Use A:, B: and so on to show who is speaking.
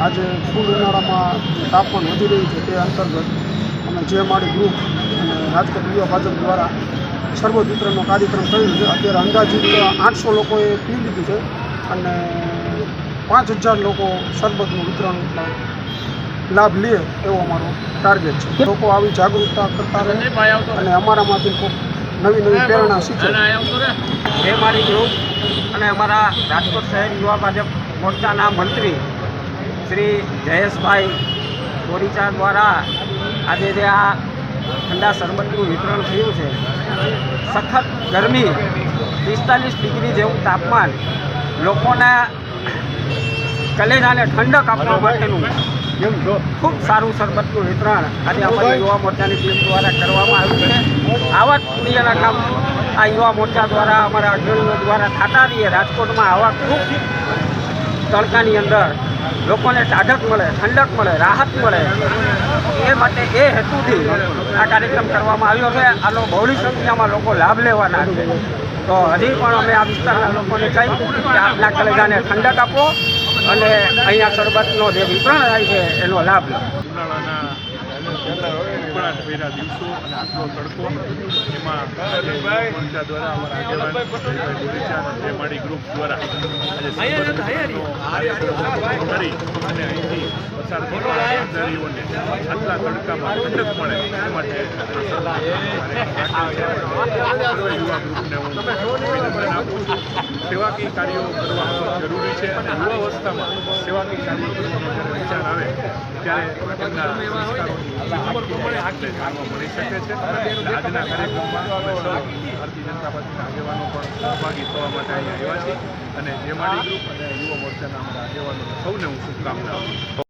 A: આજે ફૂલ ઉનાળામાં તાપમાન વધી રહ્યું છે તે અંતર્ગત અમે જે માળી ગ્રુપ અને રાજકોટ યુવા ભાજપ દ્વારા શરબત વિતરણનો કાર્યક્રમ કર્યો છે. અત્યારે અંદાજિત 800 લોકોએ પી લીધું છે અને 5000 લોકો શરબતનું વિતરણ લાભ લે એવો અમારો ટાર્ગેટ છે. લોકો આવી જાગૃતતા કરતા રહે અને અમારામાંથી ખૂબ નવી પ્રેરણા શીખે.
B: જે મારી ગ્રુપ અને અમારા રાજકોટ શહેર યુવા ભાજપ મોરચાના મંત્રી શ્રી જયેશભાઈ બોરીચા દ્વારા આજે જે આ ઠંડા શરબતનું વિતરણ થયું છે. સખત ગરમી 45 ડિગ્રી જેવું તાપમાન લોકોના કલેજાને ઠંડક આપવા માટેનું ખૂબ સારું શરબતનું વિતરણ આજે અમારી યુવા મોરચાની ટીમ દ્વારા કરવામાં આવ્યું છે. આવા પુણ્યના કામ આ યુવા મોરચા દ્વારા અમારા અગ્રણીઓ દ્વારા થતા રહીએ. રાજકોટમાં આવા ખૂબ તડકાની અંદર લોકોને ટાઢક મળે, ઠંડક મળે, રાહત મળે એ માટે એ હેતુથી આ કાર્યક્રમ કરવામાં આવ્યો છે. આનો બહોળી સંખ્યામાં લોકો લાભ લેવાના છે. તો હજી પણ અમે આ વિસ્તારના લોકોને કહીએ કે આપના કલેજાને ઠંડક આપો અને અહીંયા શરબતનો જે વિતરણ થાય છે એનો લાભ લો.
C: ઉકળાટભેરા દિવસો અને આટલો તડકો એમાં મોરચા દ્વારા અમારા આગેવાન બોરીચા અને જે માળી ગ્રુપ દ્વારા આજે કરી અને અહીંથી પસાર થતા જવાબદારીઓને આટલા તડકામાં ઠંડક મળે એ માટે યુવા ગ્રુપને હું અભિનંદન આપું છું. સેવાકીય કાર્યો કરવા જરૂરી છે અને યુવા અવસ્થામાં સેવાકીય કાર્યો કરવાનો જ્યારે વિચાર આવે ત્યારે એમના સંસ્કારોની જાણવા મળી શકે છે. આજના કાર્યક્રમમાં અમે સૌ ભારતીય જનતા પાર્ટીના આગેવાનો પણ સહભાગી થવા માટે અહીંયા આવ્યા છીએ અને જે માળી ગ્રુપ અને યુવા મોરચાના અમારા આગેવાનોને સૌને હું શુભકામના આપું છું.